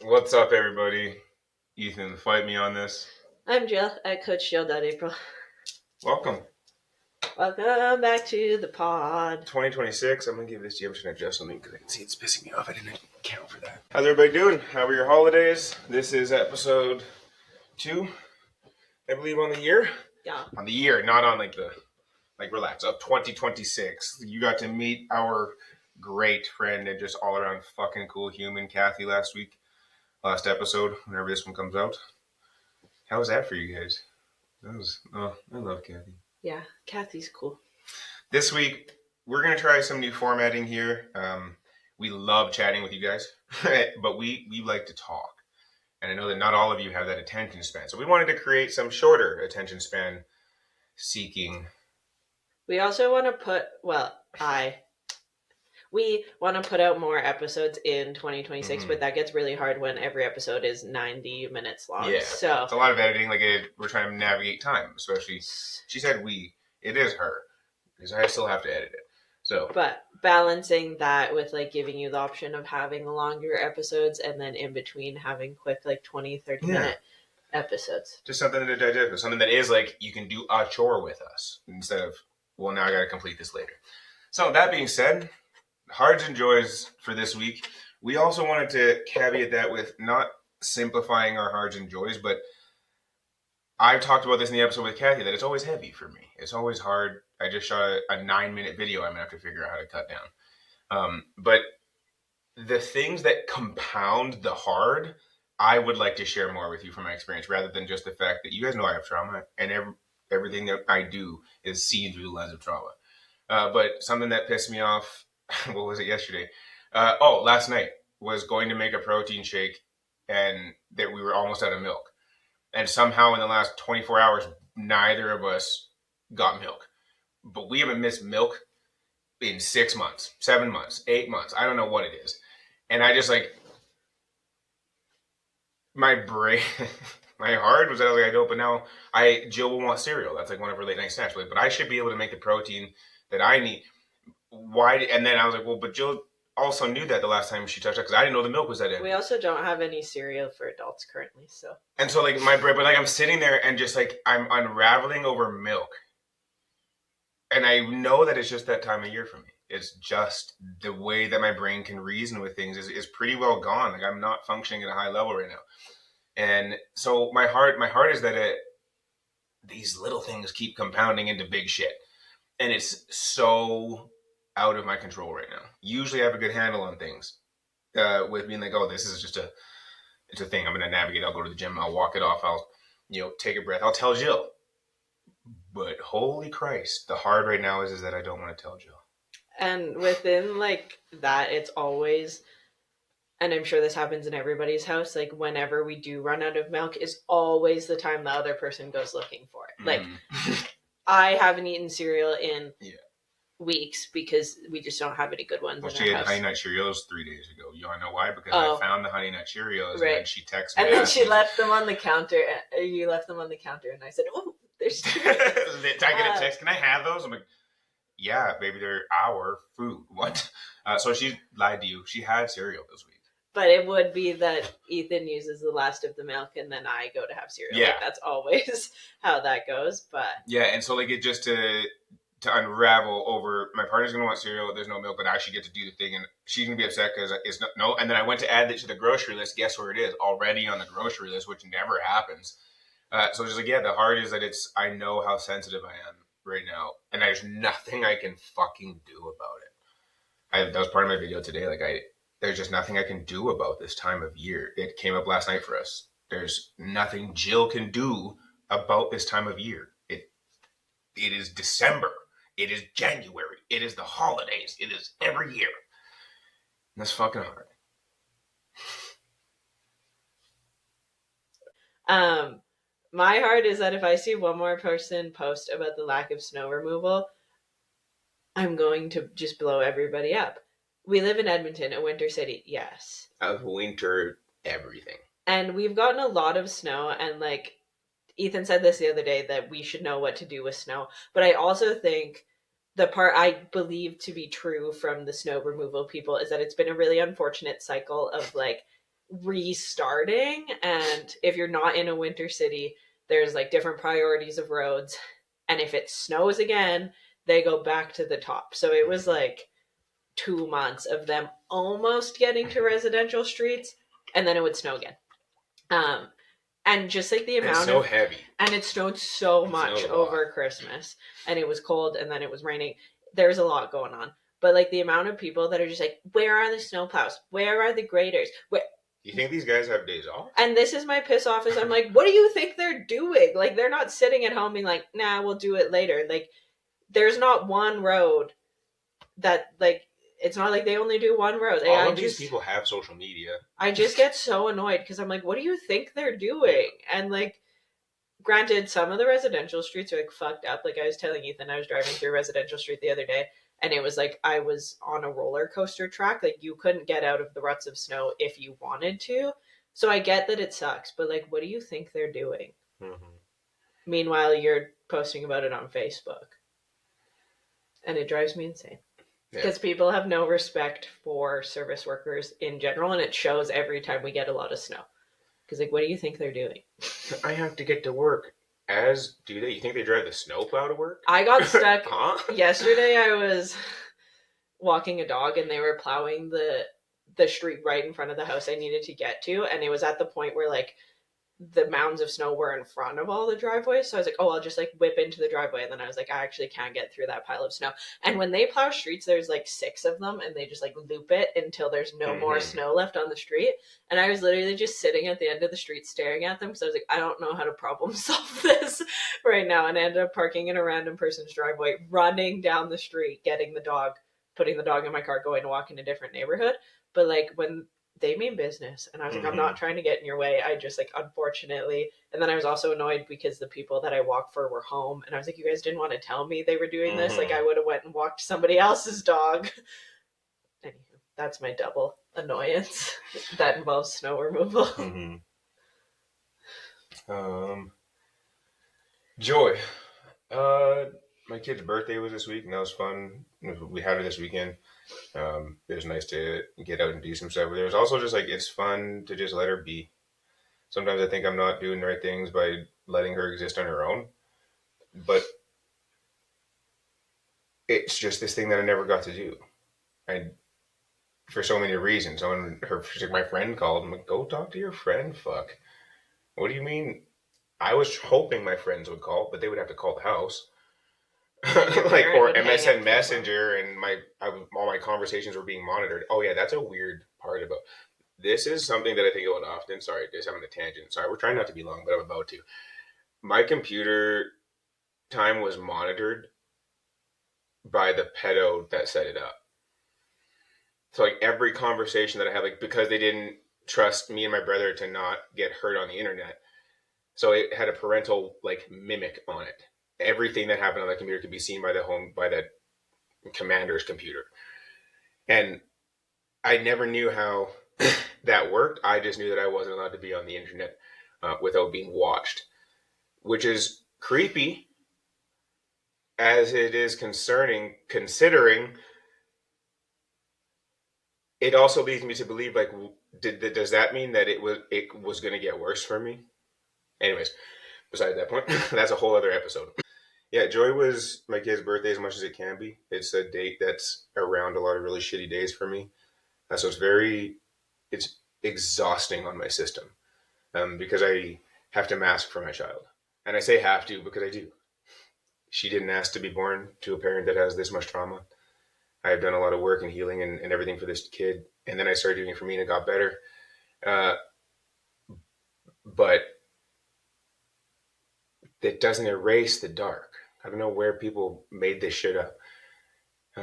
What's up, everybody? Ethan, fight me on this. I'm Jill at CoachJill.April. Welcome. Welcome back to the pod. 2026. I'm going to give this to you. I'm just going to adjust something because I can see it's pissing me off. I didn't account for that. How's everybody doing? How were your holidays? This is episode 2, I believe, on the year. Yeah. On the year, not on relax, of 2026. You got to meet our great friend and just all around fucking cool human, Kathy, last episode, whenever this one comes out. How was that for you guys? I love Kathy. Yeah, Kathy's cool. This week, we're going to try some new formatting here. We love chatting with you guys, but we like to talk. And I know that not all of you have that attention span. So we wanted to create some shorter attention span seeking. We also want to we want to put out more episodes in 2026, but that gets really hard when every episode is 90 minutes long. Yeah, so it's a lot of editing. We're trying to navigate time, especially. She said we. It is her, because I still have to edit it. So, but balancing that with giving you the option of having longer episodes and then in between having quick 20-30 minute episodes. Just something to digest, something that is you can do a chore with us instead of, well, now I got to complete this later. So that being said, hards and joys for this week. We also wanted to caveat that with not simplifying our hards and joys, but I've talked about this in the episode with Kathy, that it's always heavy for me. It's always hard. I just shot a 9-minute video. I'm going to have to figure out how to cut down. But the things that compound the hard, I would like to share more with you from my experience, rather than just the fact that you guys know I have trauma, and everything that I do is seen through the lens of trauma. But something that pissed me off, what was it yesterday? Last night was going to make a protein shake, and that we were almost out of milk. And somehow in the last 24 hours, neither of us got milk. But we haven't missed milk in 6 months, 7 months, 8 months. I don't know what it is. And I just my brain, my heart was, I was like, I don't, but now Jill will want cereal. That's one of her late night snacks. But I should be able to make the protein that I need. Why? And then I was like, well, but Jill also knew that the last time she touched it, because I didn't know the milk was that in. We also don't have any cereal for adults currently, so. And so my brain, but I'm sitting there and just I'm unraveling over milk. And I know that it's just that time of year for me. It's just the way that my brain can reason with things is pretty well gone. I'm not functioning at a high level right now. And so my heart is that these little things keep compounding into big shit. And it's so out of my control right now. Usually I have a good handle on things. With being this is just it's a thing. I'm going to navigate. I'll go to the gym. I'll walk it off. I'll, take a breath. I'll tell Jill. But holy Christ, the hard right now is that I don't want to tell Jill. And within that, it's always, and I'm sure this happens in everybody's house, whenever we do run out of milk is always the time the other person goes looking for it. I haven't eaten cereal in weeks because we just don't have any good ones. Well, she had Honey Nut Cheerios 3 days ago. You want to know why? Because I found the Honey Nut Cheerios, right. And she texted me. And then she left them on the counter. You left them on the counter, and I said, "Oh, there's." I get a text. Can I have those? I'm like, yeah, baby, they're our food. What? So she lied to you. She had cereal this week. But it would be that Ethan uses the last of the milk, and then I go to have cereal. Yeah, that's always how that goes. But yeah, and so it just to unravel over, my partner's gonna want cereal. There's no milk, but I should get to do the thing, and she's gonna be upset because it's no. And then I went to add it to the grocery list. Guess where it is? Already on the grocery list, which never happens. So it's just the hard is that I know how sensitive I am right now, and there's nothing I can fucking do about it. That was part of my video today. There's just nothing I can do about this time of year. It came up last night for us. There's nothing Jill can do about this time of year. It is December. It is January. It is the holidays. It is every year. And that's fucking hard. My heart is that if I see one more person post about the lack of snow removal, I'm going to just blow everybody up. We live in Edmonton, a winter city, yes. Of winter everything. And we've gotten a lot of snow, and Ethan said this the other day, that we should know what to do with snow. But I also think the part I believe to be true from the snow removal people is that it's been a really unfortunate cycle of restarting. And if you're not in a winter city, there's like different priorities of roads. And if it snows again, they go back to the top. So it was like 2 months of them almost getting to residential streets, and then it would snow again. And just like the amount it's so heavy, and it snowed so much over Christmas, and it was cold, and then it was raining. There's a lot going on, but like the amount of people that are just like, where are the snowplows? Where are the graders? Where? You think these guys have days off? And this is my piss off, is I'm like, what do you think they're doing? Like, they're not sitting at home being like, nah, we'll do it later. Like, there's not one road that, like, it's not like they only do one road. All of these people have social media. I just get so annoyed because I'm like, what do you think they're doing? And like, granted, some of the residential streets are like fucked up. Like I was telling Ethan, I was driving through a residential street the other day, and it was like I was on a roller coaster track. Like you couldn't get out of the ruts of snow if you wanted to. So I get that it sucks, but like, what do you think they're doing? Mm-hmm. Meanwhile, you're posting about it on Facebook, and it drives me insane. Because people have no respect for service workers in general, and it shows every time we get a lot of snow. Because, like, what do you think they're doing? I have to get to work. As do they? You think they drive the snowplow to work? I got stuck. Yesterday I was walking a dog, and they were plowing the street right in front of the house I needed to get to, and it was at the point where, like, the mounds of snow were in front of all the driveways. So I was like, oh, I'll just like whip into the driveway. And then I was like, I actually can't get through that pile of snow. And when they plow streets, there's like 6 of them, and they just like loop it until there's no more snow left on the street. And I was literally just sitting at the end of the street staring at them because I was like, I don't know how to problem solve this right now. And I ended up parking in a random person's driveway, running down the street, getting the dog, putting the dog in my car, going to walk in a different neighborhood. But like when they mean business, and I was like, I'm not trying to get in your way. I just like, unfortunately, and then I was also annoyed because the people that I walked for were home, and I was like, you guys didn't want to tell me they were doing this. Like I would have went and walked somebody else's dog. Anywho, that's my double annoyance that involves snow removal. Joy. My kid's birthday was this week, and that was fun. We had her this weekend. It was nice to get out and do some stuff. But it was also just like, it's fun to just let her be. Sometimes I think I'm not doing the right things by letting her exist on her own. But it's just this thing that I never got to do. For so many reasons. My friend called. I'm like, go talk to your friend, fuck. What do you mean? I was hoping my friends would call, but they would have to call the house. Like, or MSN Messenger, and all my conversations were being monitored. Oh yeah, that's a weird part about this. Is something that I think about often. Sorry, just having a tangent. Sorry, we're trying not to be long, but I'm about to. My computer time was monitored by the pedo that set it up. So like every conversation that I had, like, because they didn't trust me and my brother to not get hurt on the internet, so it had a parental like mimic on it. Everything that happened on that computer could be seen by that commander's computer. And I never knew how that worked. I just knew that I wasn't allowed to be on the internet without being watched, which is creepy as it is concerning, considering it also leads me to believe, like, does that mean that it was going to get worse for me? Anyways, besides that point, that's a whole other episode. Yeah, Joy was my kid's birthday as much as it can be. It's a date that's around a lot of really shitty days for me. So it's exhausting on my system because I have to mask for my child. And I say have to because I do. She didn't ask to be born to a parent that has this much trauma. I've done a lot of work and healing and everything for this kid. And then I started doing it for me and it got better. But it doesn't erase the dark. I don't know where people made this shit up.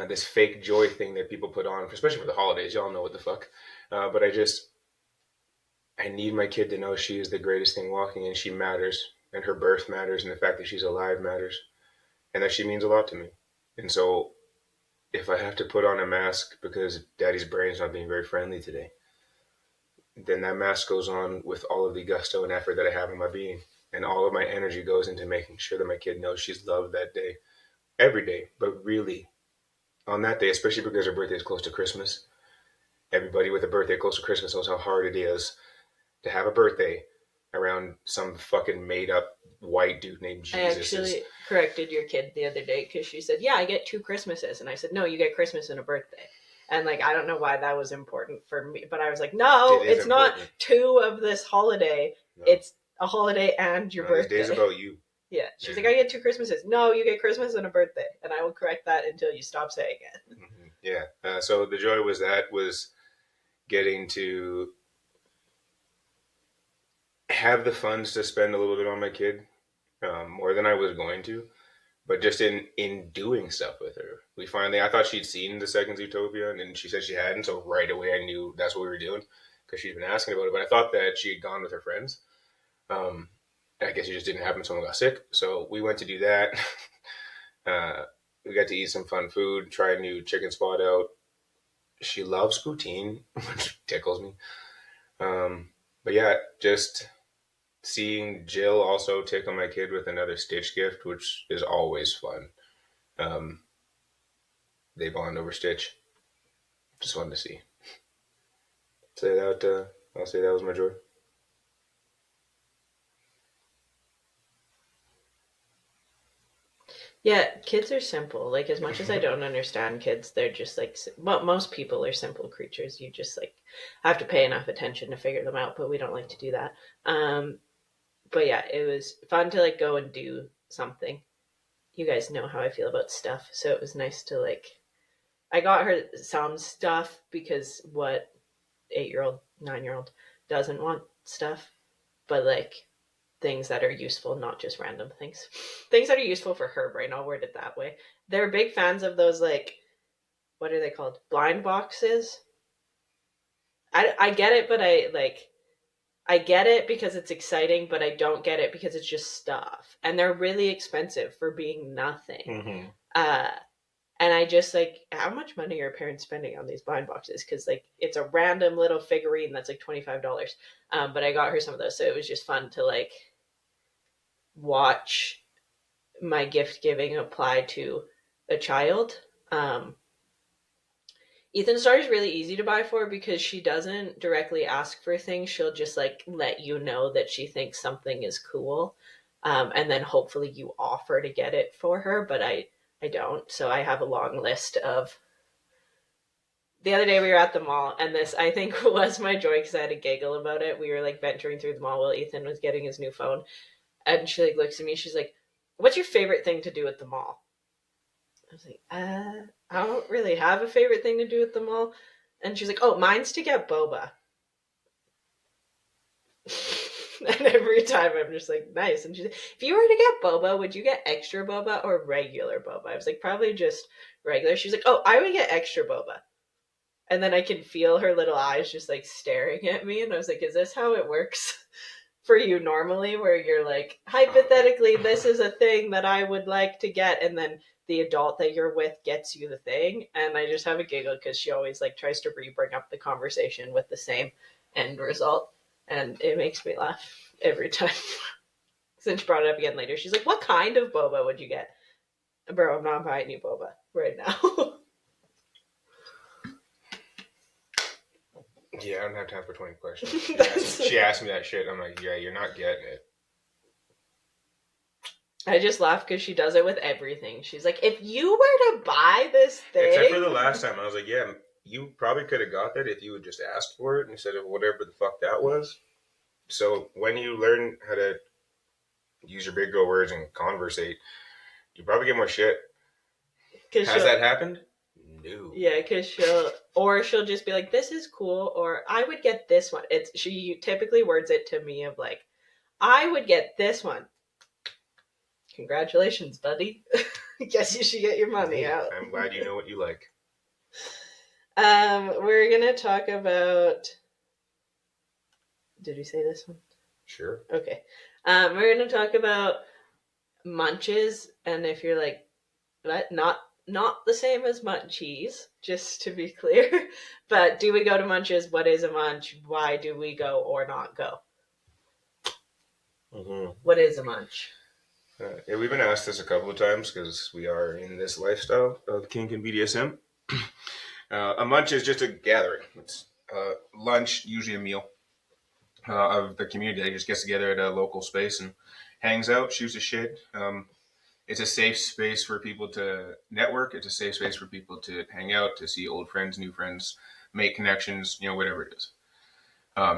This fake joy thing that people put on, especially for the holidays. Y'all know what the fuck. But I need my kid to know she is the greatest thing walking, and she matters, and her birth matters, and the fact that she's alive matters, and that she means a lot to me. And so if I have to put on a mask because daddy's brain's not being very friendly today, then that mask goes on with all of the gusto and effort that I have in my being. And all of my energy goes into making sure that my kid knows she's loved that day. Every day, but really on that day, especially because her birthday is close to Christmas. Everybody with a birthday close to Christmas knows how hard it is to have a birthday around some fucking made up white dude named Jesus. I actually corrected your kid the other day because she said, "Yeah, I get 2 Christmases," and I said, "No, you get Christmas and a birthday." And like, I don't know why that was important for me, but I was like, "No, it's important. Not 2 of this holiday. No. It's a holiday and your birthday. This day's about you." Yeah, she's like, "I get 2 Christmases." No, you get Christmas and a birthday, and I will correct that until you stop saying it. Mm-hmm. Yeah. So the joy was getting to have the funds to spend a little bit on my kid, more than I was going to, but just in doing stuff with her. I thought she'd seen the second Zootopia, and then she said she hadn't, so right away I knew that's what we were doing, because she'd been asking about it, but I thought that she had gone with her friends. I guess it just didn't happen, someone got sick, so we went to do that. We got to eat some fun food, try a new chicken spot out. She loves poutine, which tickles me. But yeah, just seeing Jill also tickle my kid with another Stitch gift, which is always fun. They bond over Stitch. Just fun to see. I'll say that was my joy. Yeah, kids are simple. Like, as much as I don't understand kids, they're just like, well, most people are simple creatures. You just like have to pay enough attention to figure them out, but we don't like to do that. But yeah, it was fun to like go and do something. You guys know how I feel about stuff, so it was nice to like, I got her some stuff because what 8-year-old, 9-year-old doesn't want stuff, but like things that are useful, not just random things. Things that are useful for her brain, I'll word it that way. They're big fans of those, like, what are they called? Blind boxes? I get it, but I get it because it's exciting, but I don't get it because it's just stuff. And they're really expensive for being nothing. Mm-hmm. And I just like, how much money are parents spending on these blind boxes? Because like, it's a random little figurine that's like $25. But I got her some of those, so it was just fun to like watch my gift giving apply to a child. Ethan Star is really easy to buy for because she doesn't directly ask for things. She'll just like let you know that she thinks something is cool. And then hopefully you offer to get it for her, but I don't. So I have a long list of. The other day we were at the mall, and this I think was my joy because I had a giggle about it. We were like venturing through the mall while Ethan was getting his new phone, and she like looks at me. She's like, "What's your favorite thing to do at the mall?" I was like, I don't really have a favorite thing to do at the mall. And she's like, "Oh, mine's to get boba." And every time I'm just like, nice. And she's like, "If you were to get boba, would you get extra boba or regular boba?" I was like, "Probably just regular." She's like, "Oh, I would get extra boba." And then I can feel her little eyes just like staring at me. And I was like, "Is this how it works for you normally, where you're like, hypothetically, this is a thing that I would like to get, and then the adult that you're with gets you the thing?" And I just have a giggle because she always like tries to bring up the conversation with the same end result, and it makes me laugh every time. Since she brought it up again later, she's like, "What kind of boba would you get?" Bro, I'm not buying you boba right now. Yeah, I don't have time for 20 questions. She asked me that shit. I'm like, yeah, you're not getting it. I just laugh because she does it with everything. She's like, "If you were to buy this thing..." Except for the last time. I was like, yeah, you probably could have got that if you would just asked for it instead of whatever the fuck that was. So when you learn how to use your big girl words and conversate, you probably get more shit. Has that happened? No. Yeah, because she'll just be like, "This is cool," or "I would get this one." She typically words it to me of like, "I would get this one." Congratulations, buddy. Guess you should get your money out. I'm glad you know what you like. We're gonna talk about. Did we say this one? Sure. Okay. We're gonna talk about Munches, and if you're like, what? Not the same as Munchies, just to be clear. But do we go to Munches? What is a munch? Why do we go or not go? Mm-hmm. What is a munch? Yeah, we've been asked this a couple of times because we are in this lifestyle of kink and BDSM. A munch is just a gathering. It's lunch, usually a meal. of the community that just gets together at a local space and hangs out, shoots the shit. It's a safe space for people to network. It's a safe space for people to hang out, to see old friends, new friends, make connections, whatever it is.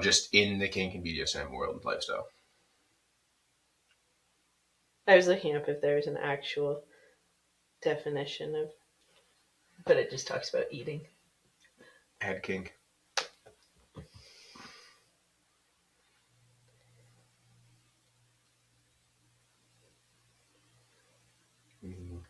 Just in the kink and BDSM world lifestyle. I was looking up if there's an actual definition of, but it just talks about eating. Head kink. Mm.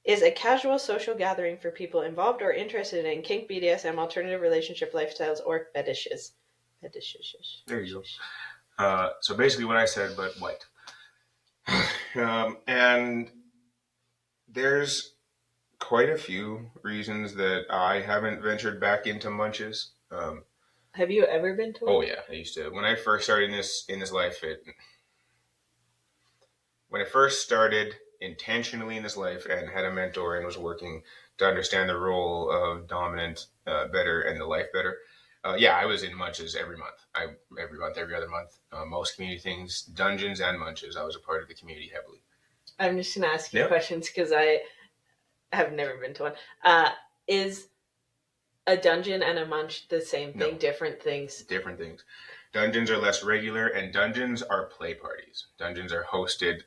Is a casual social gathering for people involved or interested in kink, BDSM, alternative relationship lifestyles, or fetishes. Fetishes. There you go. So basically what I said, but white. And there's quite a few reasons that I haven't ventured back into Munches. Have you ever been to one? Oh yeah, I used to. When I first started in this life, when I first started intentionally in this life and had a mentor and was working to understand the role of dominant better and the life better. Yeah, I was in Munches every month. Every other month. Most community things, dungeons and Munches. I was a part of the community heavily. I'm just going to ask you questions because I have never been to one. Is a dungeon and a munch the same thing? No. Different things? Different things. Dungeons are less regular, and dungeons are play parties. Dungeons are hosted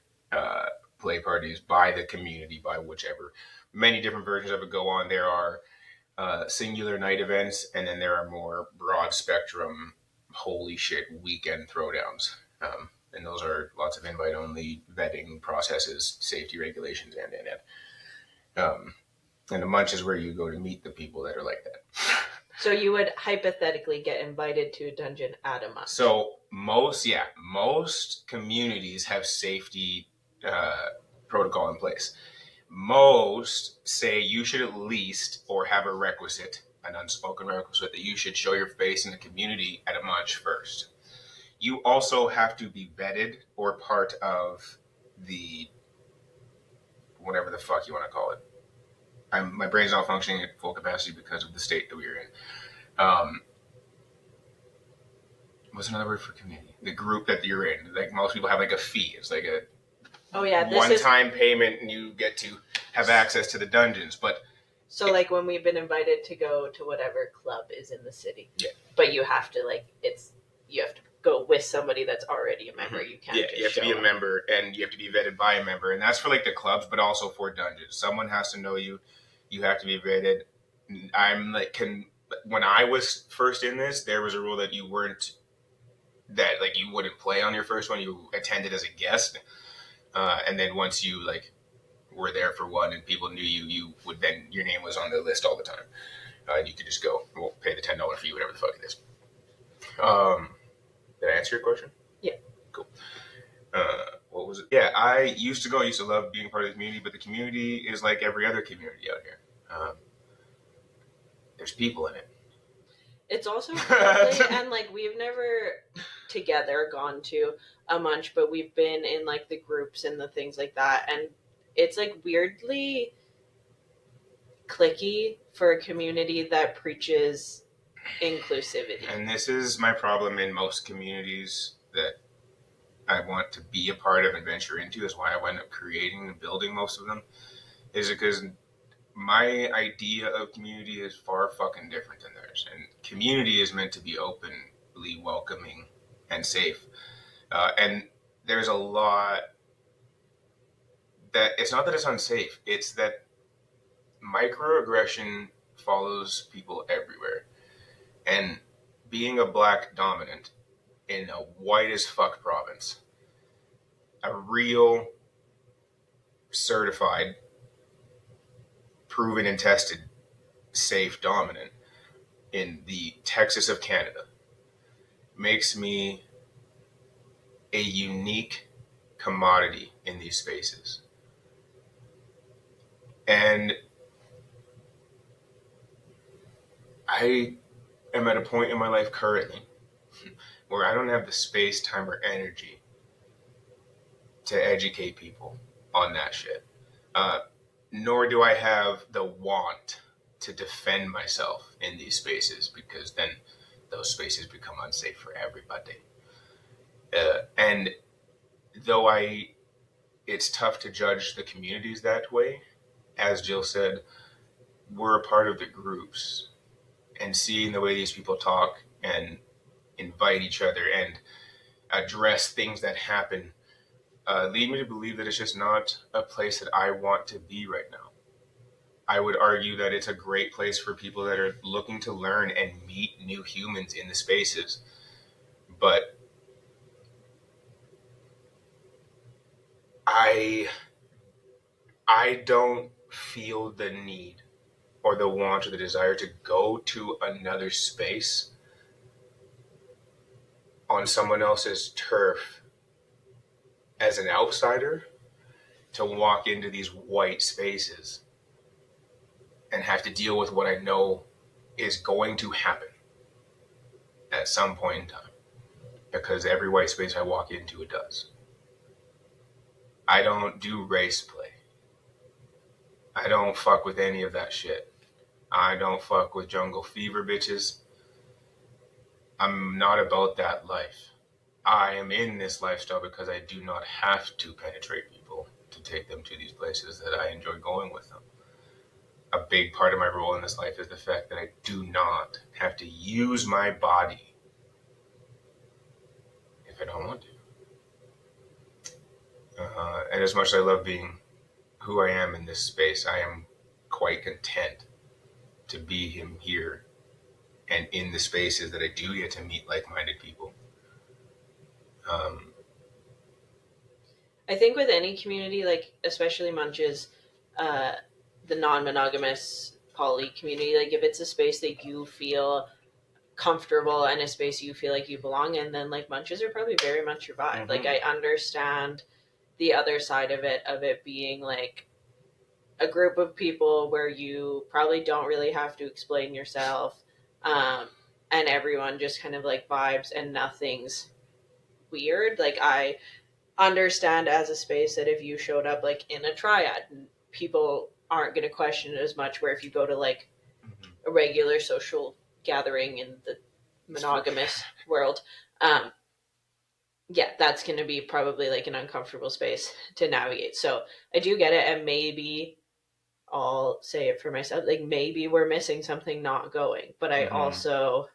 play parties by the community, by whichever. Many different versions of it go on. There are singular night events, and then there are more broad spectrum, holy shit, weekend throwdowns. And those are lots of invite only vetting processes, safety regulations, and the munch is where you go to meet the people that are like that. So you would hypothetically get invited to a dungeon at a munch. So most communities have safety protocol in place. Most say you should at least, or have a requisite, an unspoken requisite, that you should show your face in the community at a munch first. You also have to be vetted or part of the whatever the fuck you want to call it. My brain's not functioning at full capacity because of the state that we are in. What's another word for community? The group that you're in. Like most people have like a fee. It's like a one-time payment, and you get to have access to the dungeons. But so like when we've been invited to go to whatever club is in the city, but you have to you have to go with somebody that's already a member. You can't. You have to be a member, and you have to be vetted by a member, and that's for like the clubs, but also for dungeons. Someone has to know you. You have to be vetted. When I was first in this, there was a rule that you wouldn't play on your first one. You attended as a guest, and then once you were there for one and people knew you, your name was on the list all the time. And you could just go, pay the $10 fee, whatever the fuck it is. Did I answer your question? Yeah. Cool. What was it? Yeah, I used to love being part of the community, but the community is like every other community out here. There's people in it. It's also friendly, and we've never together gone to a munch, but we've been in the groups and the things like that, and it's weirdly cliquey for a community that preaches inclusivity. And this is my problem in most communities that I want to be a part of and venture into, is why I wind up creating and building most of them, is because my idea of community is far fucking different than theirs. And community is meant to be openly welcoming and safe. And there's a lot that, it's not that it's unsafe, it's that microaggression follows people everywhere. And being a black dominant in a white as fuck province, a real certified, proven and tested safe dominant in the Texas of Canada, makes me a unique commodity in these spaces. And I am at a point in my life currently where I don't have the space, time, or energy to educate people on that shit. nor do I have the want to defend myself in these spaces, because then those spaces become unsafe for everybody. And though it's tough to judge the communities that way, as Jill said, we're a part of the groups, and seeing the way these people talk and invite each other and address things that happen lead me to believe that it's just not a place that I want to be right now. I would argue that it's a great place for people that are looking to learn and meet new humans in the spaces. But I don't feel the need or the want or the desire to go to another space on someone else's turf as an outsider, to walk into these white spaces and have to deal with what I know is going to happen at some point in time, because every white space I walk into, it does. I don't do race play. I don't fuck with any of that shit. I don't fuck with jungle fever bitches. I'm not about that life. I am in this lifestyle because I do not have to penetrate people to take them to these places that I enjoy going with them. A big part of my role in this life is the fact that I do not have to use my body if I don't want to. And as much as I love being who I am in this space, I am quite content to be him here and in the spaces that I do get to meet like-minded people. I think with any community, like especially Munches, the non-monogamous poly community, like if it's a space that you feel comfortable and a space you feel like you belong in, then like Munches are probably very much your vibe. Like I understand the other side of it being like a group of people where you probably don't really have to explain yourself, and everyone just kind of like vibes and nothing's weird. Like I understand as a space that if you showed up like in a triad, people aren't going to question it as much, where if you go to like a regular social gathering in the monogamous world, yeah, that's going to be probably like an uncomfortable space to navigate. So I do get it, and maybe I'll say it for myself, like maybe we're missing something not going, but I also,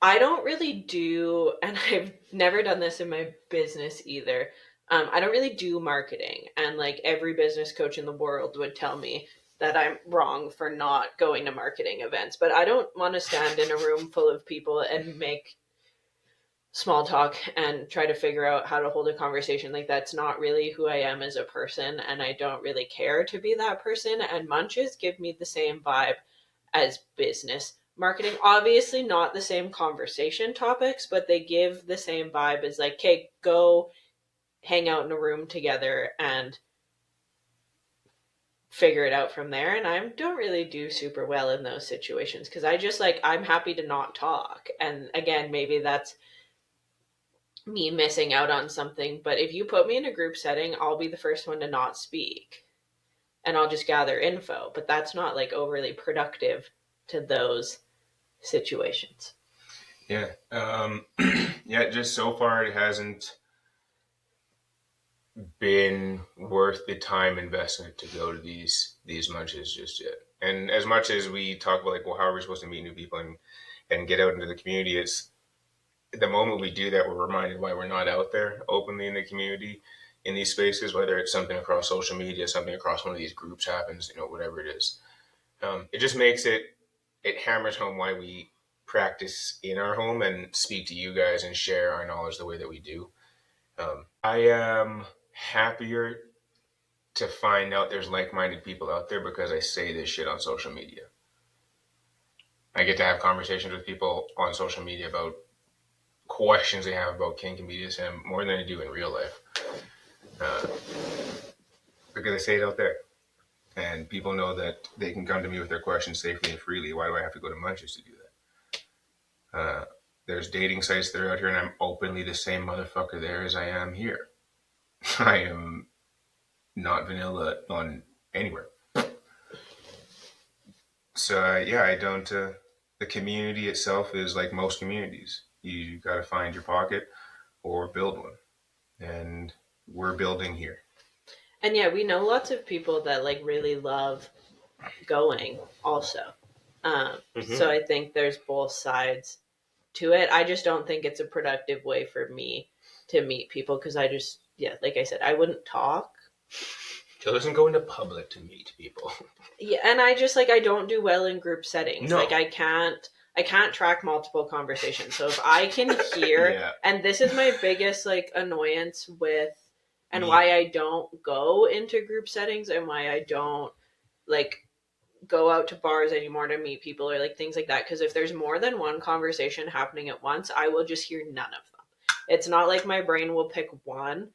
I don't really do, and I've never done this in my business either. I don't really do marketing, and like every business coach in the world would tell me that I'm wrong for not going to marketing events, but I don't want to stand in a room full of people and make small talk and try to figure out how to hold a conversation. Like that's not really who I am as a person, and I don't really care to be that person. And Munches give me the same vibe as business marketing. Obviously not the same conversation topics, but they give the same vibe as like, okay, go hang out in a room together and figure it out from there. And I don't really do super well in those situations because I just like, I'm happy to not talk. And again, maybe that's me missing out on something, but if you put me in a group setting, I'll be the first one to not speak and I'll just gather info, but that's not like overly productive to those situations. Yeah. Yeah, just so far it hasn't been worth the time investment to go to these munches just yet. And as much as we talk about like, well, how are we supposed to meet new people and get out into the community, it's the moment we do that, we're reminded why we're not out there openly in the community in these spaces, whether it's something across social media, something across one of these groups happens, whatever it is. It just makes it hammers home why we practice in our home and speak to you guys and share our knowledge the way that we do. I am happier to find out there's like-minded people out there because I say this shit on social media. I get to have conversations with people on social media about questions they have about kink and BDSM more than I do in real life, because I say it out there, and people know that they can come to me with their questions safely and freely. Why do I have to go to Munches to do that? There's dating sites that are out here, and I'm openly the same motherfucker there as I am here. I am not vanilla on anywhere. So yeah, I don't. The community itself is like most communities. You got to find your pocket or build one, and we're building here. And yeah, we know lots of people that like really love going also. So I think there's both sides to it. I just don't think it's a productive way for me to meet people because I just, yeah, like I said, I wouldn't talk. Jill doesn't go into public to meet people. Yeah, and I just like I don't do well in group settings. No. Like I can't track multiple conversations. So if I can hear Yeah. and this is my biggest like annoyance with and Me. why I don't go into group settings and why I don't like go out to bars anymore to meet people or like things like that because if there's more than one conversation happening at once, I will just hear none of them. It's not like my brain will pick one.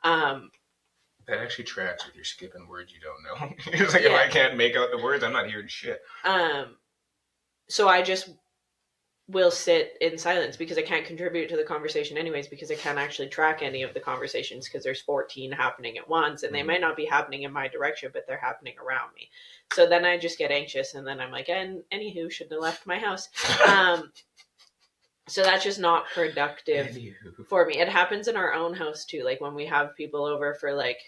That actually tracks with your skipping words you don't know. It's like if I can't make out the words, I'm not hearing shit. So I just will sit in silence because I can't contribute to the conversation anyways because I can't actually track any of the conversations because there's 14 happening at once and they might not be happening in my direction but they're happening around me. So then I just get anxious and then I'm like, and anywho, shouldn't have left my house. So that's just not productive for me. It happens in our own house too, like when we have people over for like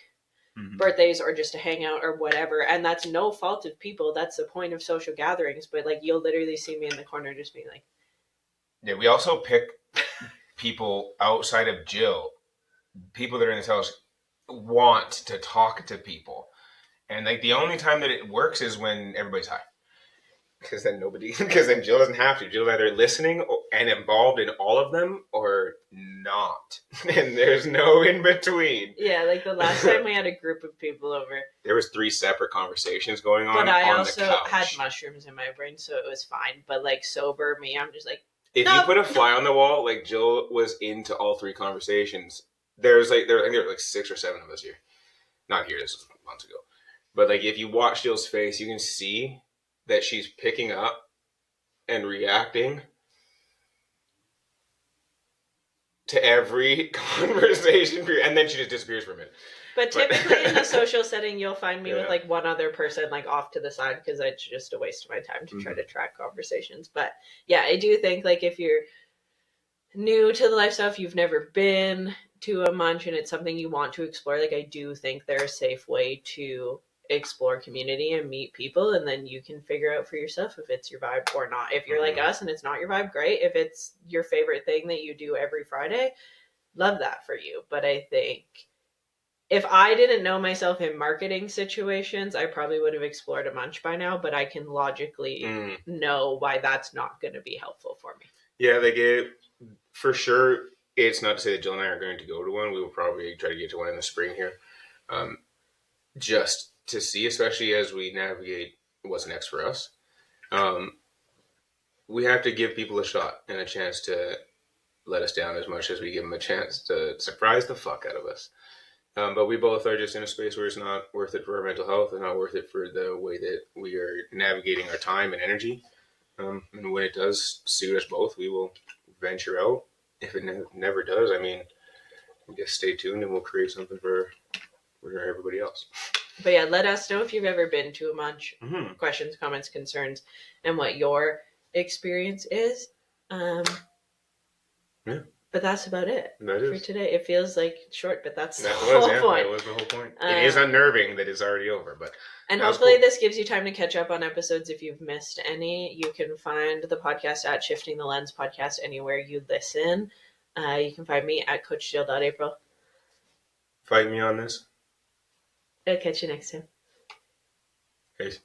birthdays or just to hang out or whatever, and that's no fault of people. That's the point of social gatherings. But like you'll literally see me in the corner just being like, yeah. We also pick people outside of Jill. People that are in this house want to talk to people, and like the only time that it works is when everybody's high. Because then Jill doesn't have to. Jill's either listening and involved in all of them or not. And there's no in between. Yeah, like the last time we had a group of people over. There was 3 separate conversations going on. But I on also the couch. had mushrooms in my brain, so it was fine. But like sober me, I'm just like, if you put a fly on the wall, like Jill was into all 3 conversations. There were like 6 or 7 of us here. Not here, this was months ago. But like if you watch Jill's face, you can see that she's picking up and reacting to every conversation, and then she just disappears for a minute. But typically in a social setting, you'll find me with like one other person like off to the side because it's just a waste of my time to try to track conversations. But yeah, I do think like if you're new to the lifestyle, if you've never been to a munch and it's something you want to explore, like I do think there's a safe way to explore community and meet people, and then you can figure out for yourself if it's your vibe or not. If you're like us and it's not your vibe, great. If it's your favorite thing that you do every Friday, love that for you. But I think if I didn't know myself in marketing situations, I probably would have explored a munch by now, but I can logically know why that's not going to be helpful for me. Yeah, for sure. It's not to say that Jill and I are going to go to one. We will probably try to get to one in the spring here. Just to see, especially as we navigate what's next for us. We have to give people a shot and a chance to let us down as much as we give them a chance to surprise the fuck out of us. But we both are just in a space where it's not worth it for our mental health and not worth it for the way that we are navigating our time and energy. And when it does suit us both, we will venture out. If it never does, I mean, I guess stay tuned and we'll create something for everybody else. But yeah, let us know if you've ever been to a munch. Questions, comments, concerns, and what your experience is. But that's about it for today. It feels like short, but that's the whole point. That was the whole point. It is unnerving that it's already over, but and hopefully this gives you time to catch up on episodes if you've missed any. You can find the podcast at Shifting the Lens Podcast anywhere you listen. You can find me at CoachJill.April. Fight me on this. I'll catch you next time. Peace.